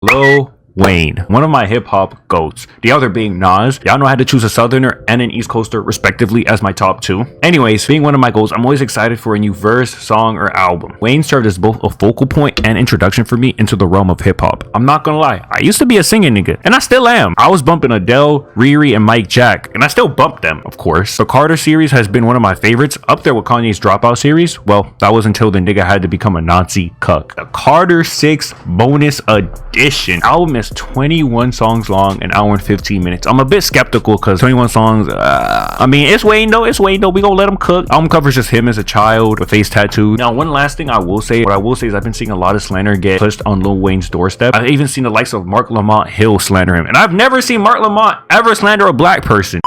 Lil Wayne, one of my hip-hop goats. The other being Nas. Y'all know I had to choose a southerner and an east coaster respectively as my top two. Anyways, being one of my goals, I'm always excited for a new verse, song, or album. Wayne served as both a focal point and introduction for me into the realm of hip-hop. I'm not gonna lie, I used to be a singing nigga, and I still am. I was bumping Adele, Rari, and Mike Jack, and I still bump them, of course. The Carter series has been one of my favorites, up there with Kanye's Dropout series. Well, that was until the nigga had to become a Nazi cuck. The Carter 6 bonus edition album is 21 songs long, an hour and 15 minutes. I'm a bit skeptical because 21 songs, I mean, it's Wayne though, we gonna let him cook. Album covers just him as a child with face tattoos. Now, one last thing what I will say is I've been seeing a lot of slander get pushed on Lil Wayne's doorstep. I've even seen the likes of Mark Lamont Hill slander him, and I've never seen Mark Lamont ever slander a black person.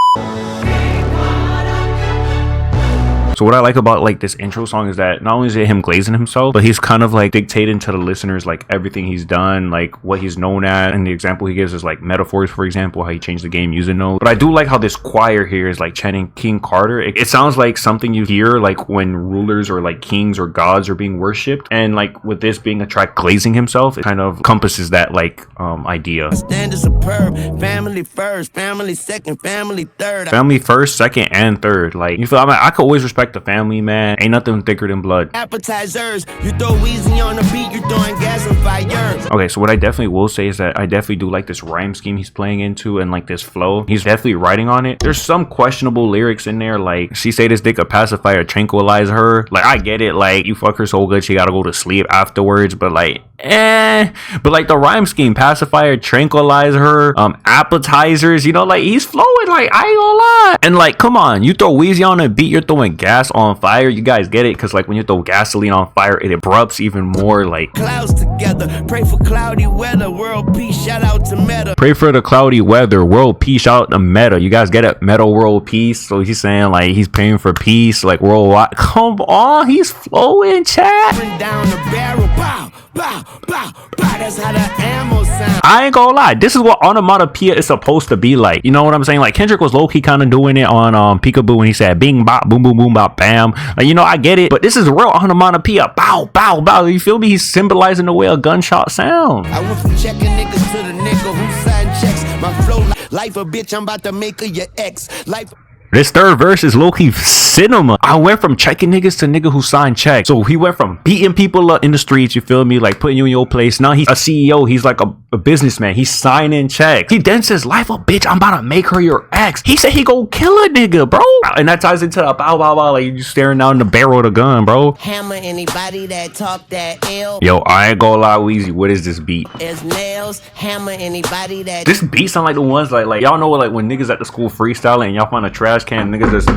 So what I like about like this intro song is that not only is it him glazing himself, but he's kind of like dictating to the listeners like everything he's done, like what he's known at, and the example he gives is like metaphors, for example, how he changed the game using those. But I do like how this choir here is like chanting King Carter. It sounds like something you hear like when rulers or like kings or gods are being worshipped, and like with this being a track glazing himself, it kind of encompasses that like idea. Stand is superb. Family first, family second, family third. Family first, second, and third. Like, you feel, I mean, I could always respect the family, man. Ain't nothing thicker than blood. Appetizers, you throw Weezy on the beat, you're throwing gas and fire. Okay, so what I definitely will say is that I definitely do like this rhyme scheme he's playing into and like this flow. He's definitely writing on it. There's some questionable lyrics in there, like she say this dick a pacifier tranquilize her. Like, I get it, like you fuck her so good she gotta go to sleep afterwards, but like but like the rhyme scheme, pacifier, tranquilize her, appetizers, you know, like he's flowing, like I ain't gonna lie. And like, come on, you throw Weezy on a beat, you're throwing gas on fire. You guys get it, because like when you throw gasoline on fire, it erupts even more. Like, clouds together, pray for cloudy weather, world peace, shout out to Meta. Pray for the cloudy weather, world peace, shout out to Meta. You guys get it, Meta world peace. So he's saying like he's praying for peace, like worldwide. Come on, he's flowing, chat. Down the barrel, bow, bow, bow, bow. That's how the ammo sound. I ain't gonna lie, this is what onomatopoeia is supposed to be like. You know what I'm saying? Like Kendrick was low-key kind of doing it on Peekaboo when he said bing bop boom boom boom bop bam. Like, you know, I get it, but this is real onomatopoeia. Bow bow bow. You feel me? He's symbolizing the way a gunshot sounds. I went from checking niggas to the nigga who signed checks. My flow life a bitch, I'm about to make her your ex. Life. This third verse is low-key cinema. I went from checking niggas to nigga who signed checks. So he went from beating people up in the streets, you feel me, like putting you in your place. Now he's a CEO. He's like a businessman. He's signing checks. He then says, life a bitch, I'm about to make her your ex. He said he go kill a nigga, bro. And that ties into the bow bow bow, like you staring down the barrel of the gun, bro. Hammer anybody that talk that ill. Yo, I ain't gonna lie, Weezy, what is this beat? As nails, hammer anybody that. This beat sound like the ones like y'all know, like when niggas at the school freestyling and y'all find a trash can, niggas just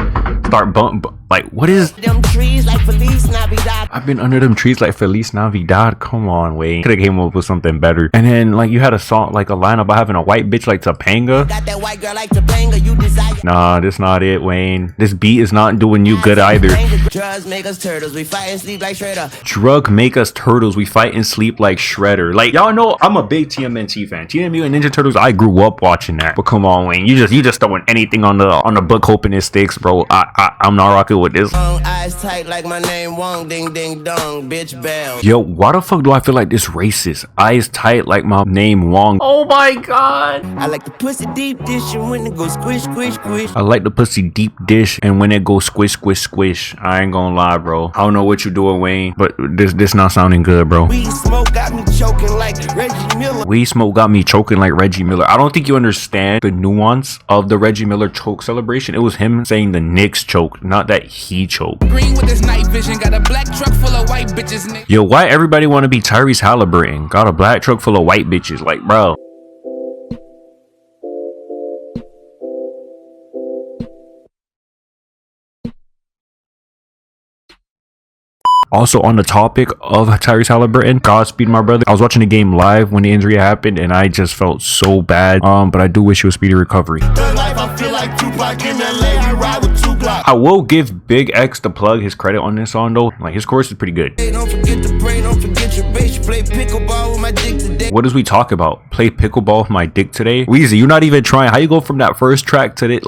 start bump. Like, what is them trees like Feliz Navidad? I've been under them trees like Feliz Navidad. Come on, Wayne. Could have came up with something better. And then like you had a song, like a line about having a white bitch like Topanga. Got that white girl like Topanga, you desire. Nah, that's not it, Wayne. This beat is not doing you good either. Drugs make us turtles, we fight and sleep like Shredder. Drug make us turtles, we fight and sleep like Shredder. Like, y'all know I'm a big TMNT fan. Teenage Mutant Ninja Turtles, I grew up watching that. But come on, Wayne, you just throwing anything on the book hoping it sticks, bro. I'm not rocking with this. Eyes tight like my name Wong, ding ding dong, bitch bell. Yo, why the fuck do I feel like this racist? Eyes tight like my name Wong. Oh my god. I like the pussy deep dish and when it goes squish squish squish. I like the pussy deep dish and when it goes squish squish squish. I ain't gonna lie, bro. I don't know what you doing, Wayne, but this not sounding good, bro. Weed smoke got me choking like Reggie Miller. Weed smoke got me choking like Reggie Miller. I don't think you understand the nuance of the Reggie Miller choke celebration. It was him saying the Knicks choke, not that he choked. Green with this night vision, got a black truck full of white bitches. Yo, why everybody want to be Tyrese Halliburton? Got a black truck full of white bitches, like, bro. Also on the topic of Tyrese Halliburton, Godspeed my brother. I was watching the game live when the injury happened and I just felt so bad. But I do wish you a speedy recovery. I will give Big X the plug his credit on this song though. Like his chorus is pretty good. Don't forget to pray, don't forget your bitch. Play pickleball with my dick today. What does we talk about? Play pickleball with my dick today? Weezy, you're not even trying. How you go from that first track to this?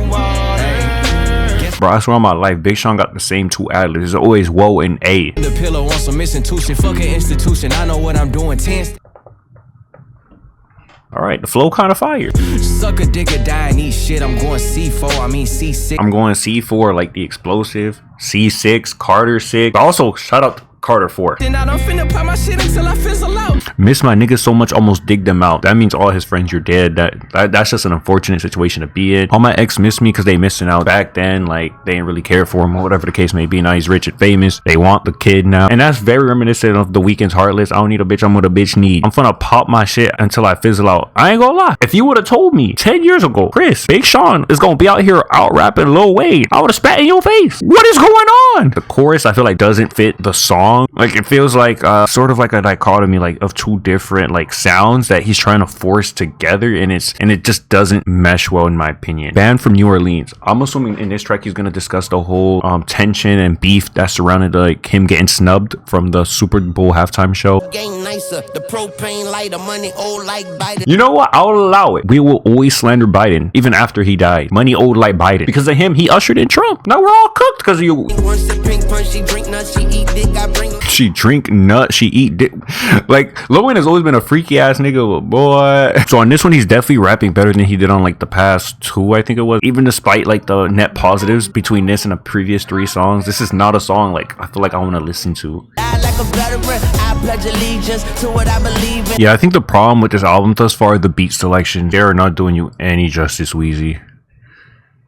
Bro, I swear on my life, Big Sean got the same two ad-libs. It's always whoa and a. The pillow on some institution, fucking institution. I know what I'm doing. 10 All right, the flow kind of fire. Suck a dick or die and eat shit. I'm going C4, I mean C6. I'm going C4 like the explosive. C6, Carter 6. Also, shout out to Carter 4. Then I don't finna pop my shit until I fizzle out. Miss my niggas so much, almost dig them out. That means all his friends you're dead. That's just an unfortunate situation to be in. All my ex miss me because they missing out back then. Like, they didn't really care for him or whatever the case may be. Now he's rich and famous. They want the kid now. And that's very reminiscent of The Weeknd's Heartless. I don't need a bitch, I'm what a bitch need. I'm finna pop my shit until I fizzle out. I ain't gonna lie. If you would have told me 10 years ago, Chris, Big Sean is gonna be out here out rapping Lil Wayne, I would have spat in your face. What is going on? The chorus, I feel like, doesn't fit the song. Like, it feels like sort of like a dichotomy, like, of two different like sounds that he's trying to force together, and it just doesn't mesh well, in my opinion. Banned from New Orleans. I'm assuming in this track he's gonna discuss the whole tension and beef that surrounded like him getting snubbed from the Super Bowl halftime show. Game nicer, the propane lighter, money old like Biden. You know what? I'll allow it. We will always slander Biden, even after he died. Money old like Biden. Because of him, he ushered in Trump. Now we're all cooked because of you. Once the pink punch, she drink nuts, she eat dick, I bring. She drink nut, she eat dick. Like, Lil Wayne has always been a freaky ass nigga, boy. So on this one, he's definitely rapping better than he did on like the past two, I think it was. Even despite like the net positives between this and the previous 3 songs, this is not a song like I feel like I want to listen to. Like a veteran, I pledge allegiance to what I believe in. Yeah, I think the problem with this album thus far, the beat selection, they're not doing you any justice, Weezy.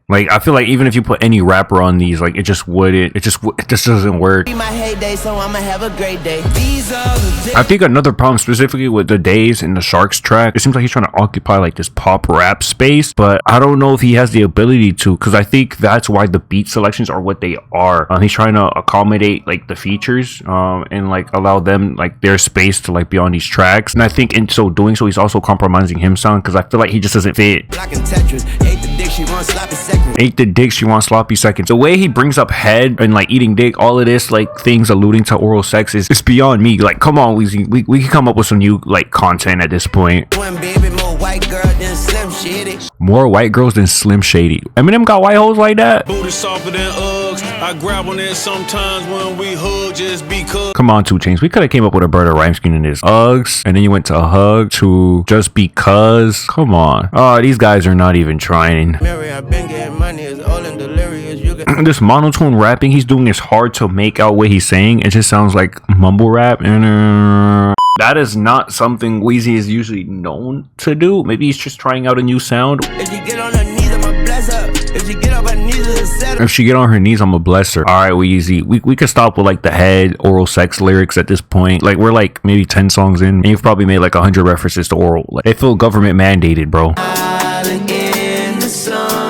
Like, I feel like even if you put any rapper on these, like, it just doesn't work. Be my heyday, so I'ma have a great day. These are the I think another problem specifically with the Days and the Sharks track, it seems like he's trying to occupy like this pop rap space, but I don't know if he has the ability to, because I think that's why the beat selections are what they are. He's trying to accommodate like the features and like allow them like their space to like be on these tracks, and I think in so doing so he's also compromising him sound, because I feel like he just doesn't fit. Blocking Tetris, ate the dick, she run sloppy seconds. Ate the dick, she wants sloppy seconds. The way he brings up head and like eating dick, all of this like things alluding to oral sex is it's beyond me. Like, come on, Weezy, we can come up with some new like content at this point. One baby, more white girl than Slim Shady. More white girls than Slim Shady. Eminem got white hoes like that? Booty softer than Uggs. I grab on it sometimes when we hug just because. Come on, 2 Chainz. We could have came up with a better rhyme scheme than this. Uggs, and then you went to a hug to just because. Come on. Oh, these guys are not even trying. Mary, I've been getting money, it's all in delirious. You can This monotone rapping he's doing is hard to make out what he's saying. It just sounds like mumble rap. And that is not something Weezy is usually known to do. Maybe he's just trying out a new sound. if you get on her knees, I'ma bless her. If you get on her knees, it's a setup. If she get on her knees, I'ma bless her. All right, Weezy. We could stop with like the head oral sex lyrics at this point. Like, we're like maybe 10 songs in, and you've probably made like 100 references to oral. Like, they feel government mandated, bro. In the sun.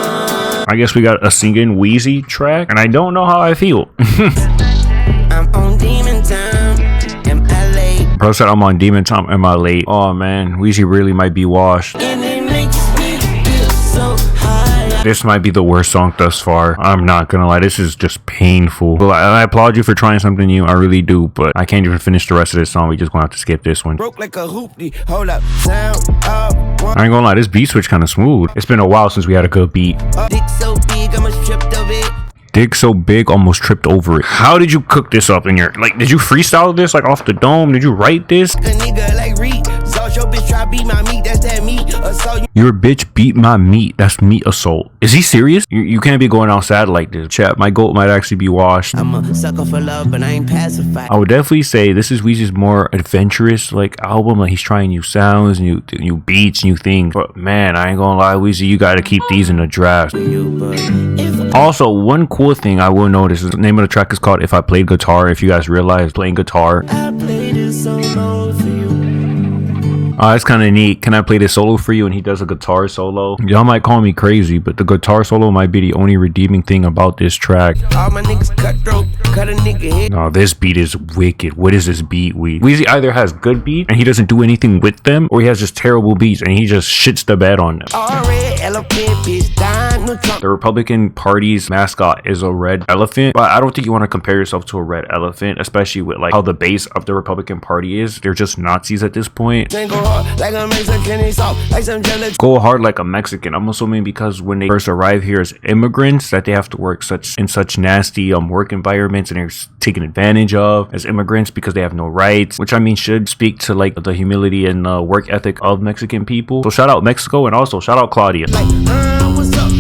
I guess we got a singing Weezy track, and I don't know how I feel. I'm on Demon Time. Am I late? Bro said I'm on Demon Time. Am I late? Oh man, Weezy really might be washed. And it makes me feel so high. This might be the worst song thus far. I'm not gonna lie, this is just painful. Well, I applaud you for trying something new, I really do, but I can't even finish the rest of this song. We just gonna have to skip this one. Broke like a hoopty. Hold up. Sound up. I ain't gonna lie, this beat switch kind of smooth. It's been a while since we had a good beat. Dick so big, I'm stripped of it. Dick so big, almost tripped over it. How did you cook this up in your, like, did you freestyle this like off the dome? Did you write this? A nigga like Reed. Zalt your bitch try beat my meat. That's that meat. Assault Your bitch beat my meat. That's meat assault. Is he serious? You can't be going outside like this. Chat, my goat might actually be washed. I'm a sucker for love, but I ain't pacified. I would definitely say this is Weezy's more adventurous like album. Like, he's trying new sounds, new beats, new things. But man, I ain't gonna lie, Weezy, you gotta keep these in the draft. Also, one cool thing I will notice is the name of the track is called If I Played Guitar. If you guys realize, playing guitar. I played it solo for you. It's kind of neat. Can I play this solo for you? And he does a guitar solo. Y'all might call me crazy, but the guitar solo might be the only redeeming thing about this track. All my niggas cutthroat. Cut a nigga head. No, this beat is wicked. What is this beat? Weezy either has good beats and he doesn't do anything with them, or he has just terrible beats and he just shits the bed on them. All red elephant, bitch. Dying, no Trump. The Republican Party's mascot is a red elephant, but I don't think you want to compare yourself to a red elephant, especially with like how the base of the Republican Party is. They're just Nazis at this point. Ain't gon' hard like a Mexican sauce, like some jelly. Go hard like a Mexican. I'm assuming because when they first arrive here as immigrants that they have to work in such nasty work environments and they're taken advantage of as immigrants because they have no rights, which I mean should speak to like the humility and work ethic of Mexican people. So shout out Mexico, and also shout out Claudia. Like, what's up?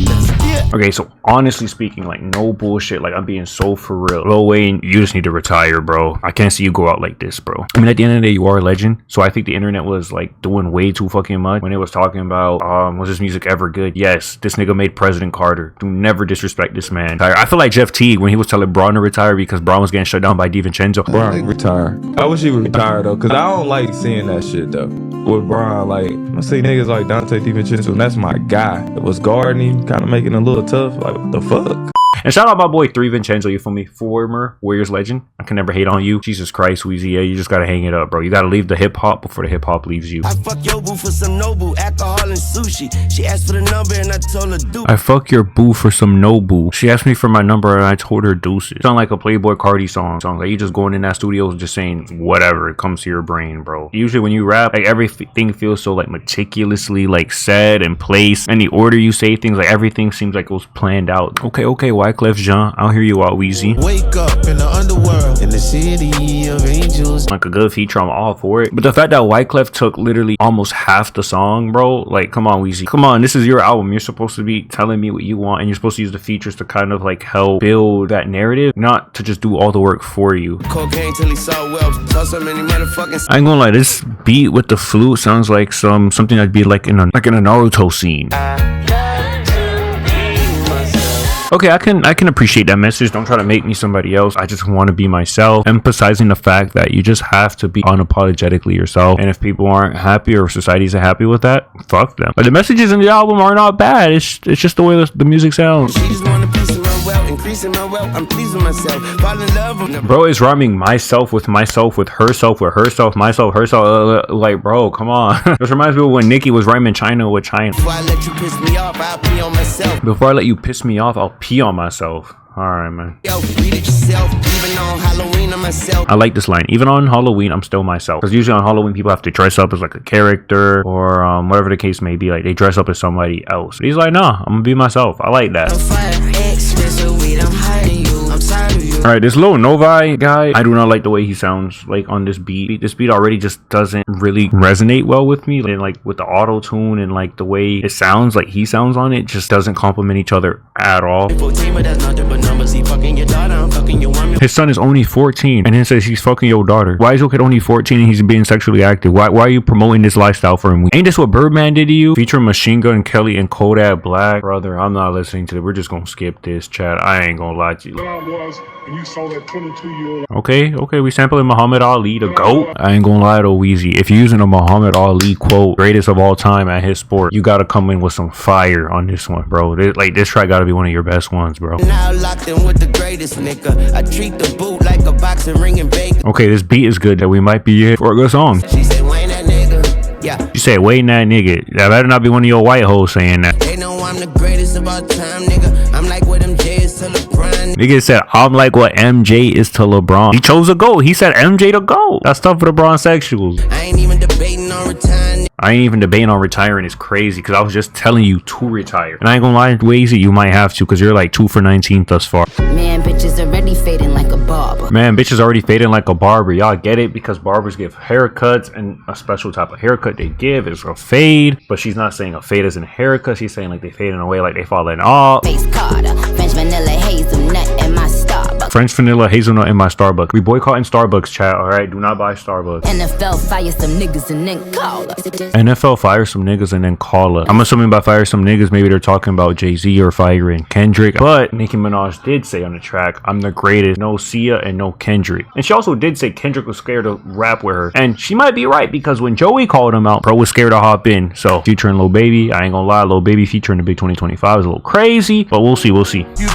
Okay, so honestly speaking, like no bullshit, like I'm being so for real. Lil Wayne, you just need to retire, bro. I can't see you go out like this, bro. I mean, at the end of the day, you are a legend. So I think the internet was like doing way too fucking much when it was talking about, was this music ever good? Yes, this nigga made President Carter. Do never disrespect this man. I feel like Jeff Teague when he was telling Braun to retire because Braun was getting shut down by DiVincenzo. Braun retire. I wish he would retire though, cause I don't like seeing that shit though. With Braun, like I see niggas like Dante DiVincenzo, and that's my guy. It was guarding, kind of making it a little tough. Like what the fuck? And shout out my boy 3 Vincenzo, you feel me? Former Warriors legend. I can never hate on you. Jesus Christ, Weezy, yeah, you just gotta hang it up, bro. You gotta leave the hip hop before the hip hop leaves you. I fuck your boo for some Nobu, alcohol and sushi. She asked for the number and I told her do. I fuck your boo for some Nobu. She asked me for my number and I told her deuces. Sound like a Playboy Cardi song. Sounds like you just going in that studio just saying whatever it comes to your brain, bro. Usually when you rap, like everything feels so like meticulously like said and placed. And the order you say things, like everything seems like it was planned out. Okay, Wyclef Jean, I'll hear you out, Weezy. Wake up in the underworld, in the city of angels. Like a good feature, I'm all for it. But the fact that Wyclef took literally almost half the song, bro, like come on, Weezy. Come on, this is your album. You're supposed to be telling me what you want, and you're supposed to use the features to kind of like help build that narrative, not to just do all the work for you. Cocaine till he saw Wells. Saw so many motherfucking. I ain't gonna lie, this beat with the flute sounds like something that'd be like in a Naruto scene. Okay, I can appreciate that message. Don't try to make me somebody else. I just want to be myself, emphasizing the fact that you just have to be unapologetically yourself. And if people aren't happy or society isn't happy with that, fuck them. But the messages in the album are not bad. It's just the way the music sounds. She just want a piece of my wealth, increasing my wealth. I'm pleased with myself. Fall in love with Bro is rhyming myself, with herself, myself, herself. Like, bro, come on. This reminds me of when Nicki was rhyming China with China. Before I let you piss me off, I'll pee on myself. Before I let you piss me off, I'll pee on myself. Alright, man. Yo, read it yourself. Even on Halloween, I'm myself. I like this line. Even on Halloween, I'm still myself. Because usually on Halloween, people have to dress up as like a character or whatever the case may be. Like they dress up as somebody else. But he's like, nah, I'm gonna be myself. I like that. Alright, this Lil Novi guy, I do not like the way he sounds like on this beat. This beat already just doesn't really resonate well with me. And like with the auto tune and like the way it sounds, like he sounds on it, just doesn't complement each other at all. His son is only 14 and then says he's fucking your daughter. Why is your kid only 14 and he's being sexually active? Why are you promoting this lifestyle for him? Ain't this what Birdman did to you? Featuring Machine Gun Kelly and Kodak Black. Brother, I'm not listening to it. We're just gonna skip this, chat. I ain't gonna lie to you. You saw that 22-year-old. Okay, we sampling Muhammad Ali, the GOAT. I ain't gonna lie though, Weezy. If you're using a Muhammad Ali quote, greatest of all time at his sport, you gotta come in with some fire on this one, bro. This track gotta be one of your best ones, bro. Now locked in with the greatest nigga. I treat the boot like a boxing ring and bake. Okay, this beat is good that we might be here for a good song. She said, Wayne that nigga. Yeah. You say, Wayne that nigga. That better not be one of your white hoes saying that. They know I'm the greatest of all time, nigga. I'm like what MJ is to LeBron. Nigga said, I'm like what MJ is to LeBron. He chose a GOAT. He said MJ to GOAT. That's tough for the Bronsexuals. I ain't even debating on retiring. I ain't even debating on retiring. Is crazy because I was just telling you to retire. And I ain't gonna lie, Wazy, you might have to because you're like 2 for 19 thus far. Man, bitches already fading like a barber. Man, bitches already fading like a barber. Y'all get it? Because barbers give haircuts, and a special type of haircut they give is a fade. But she's not saying a fade as in haircut. She's saying like they fade in a way like they falling off. Face Carter, French vanilla hazelnut in my Starbucks. French vanilla hazelnut in my Starbucks. We boycotting Starbucks, chat. All right, do not buy Starbucks. NFL fire some niggas and then call us. NFL fire some niggas and then call us. I'm assuming by fire some niggas, maybe they're talking about Jay-Z or firing Kendrick. But Nicki Minaj did say on the track, I'm the greatest. No Sia and no Kendrick. And she also did say Kendrick was scared to rap with her. And she might be right because when Joey called him out, bro was scared to hop in. So featuring Lil Baby, I ain't gonna lie, Lil Baby featuring the Big 2025 is a little crazy. But we'll see. You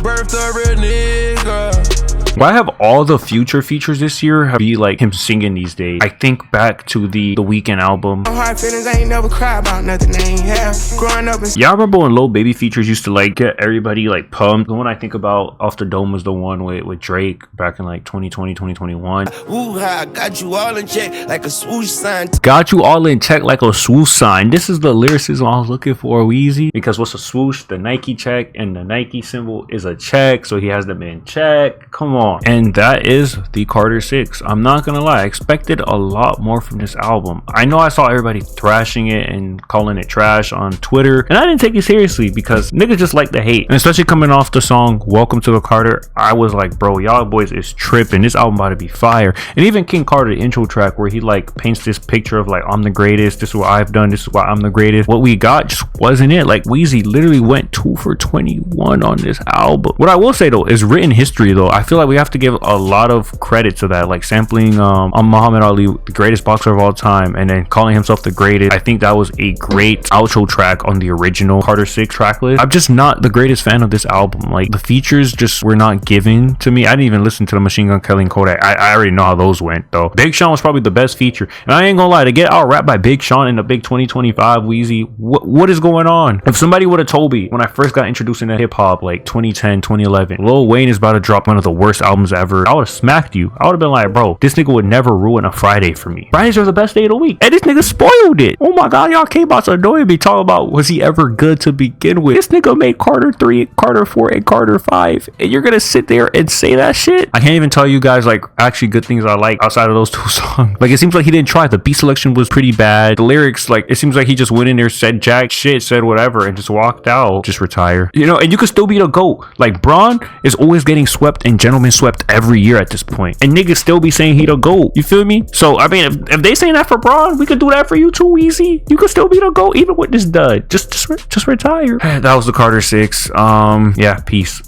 birthed a real nigga. Why have all the Future features this year be like him singing these days? I think back to the Weeknd album. Hard feelings, I ain't never cry about nothing they ain't have. Growing up in Y'all remember when Lil Baby features used to like get everybody like pumped? The one I think about off the dome was the one with Drake back in like 2020, 2021. Ooh, I got you all in check like a swoosh sign. Got you all in check like a swoosh sign. This is the lyricism I was looking for, Weezy. Because what's a swoosh? The Nike check, and the Nike symbol is a check, so he has them in check. Come on. And that is the Carter 6. I'm not gonna lie, I expected a lot more from this album. I know I saw everybody thrashing it and calling it trash on Twitter, and I didn't take it seriously because niggas just like to hate. And especially coming off the song Welcome to the Carter, I was like, bro, y'all boys is tripping. This album about to be fire. And even King Carter, the intro track where he like paints this picture of like, I'm the greatest, this is what I've done, this is why I'm the greatest. What we got just wasn't it. Like Weezy literally went 2 for 21 on this album. What I will say though is written history though. I feel like we have to give a lot of credit to that, like sampling Muhammad Ali, the greatest boxer of all time, and then calling himself the greatest. I think that was a great outro track on the original Carter 6 track list. I'm just not the greatest fan of this album. Like the features just were not given to me. I didn't even listen to the Machine Gun Kelly and Kodak. I already know how those went though. Big Sean was probably the best feature, and I ain't gonna lie, to get out rapped by Big Sean in the big 2025 Weezy, what is going on? If somebody would have told me when I first got introduced into hip-hop like 2010, 2011, Lil Wayne is about to drop one of the worst albums ever, I would have smacked you. I would have been like, bro, this nigga would never ruin a Friday for me. Fridays are the best day of the week, and this nigga spoiled it. Oh my god, y'all came out to annoy me talking about was he ever good to begin with. This nigga made Carter 3, Carter 4, and Carter 5, and you're gonna sit there and say that shit? I can't even tell you guys like actually good things I like outside of those 2 songs. Like it seems like he didn't try. The beat selection was pretty bad. The lyrics, like it seems like he just went in there, said jack shit, said whatever, and just walked out. Just retire, you know. And you could still be the GOAT. Like Braun is always getting swept and gentlemen swept every year at this point, and niggas still be saying he the GOAT. You feel me? So I mean, if they saying that for Braun, we could do that for you too. Easy. You could still be the GOAT even with this dud. Just retire. That was the Carter 6. Yeah, peace.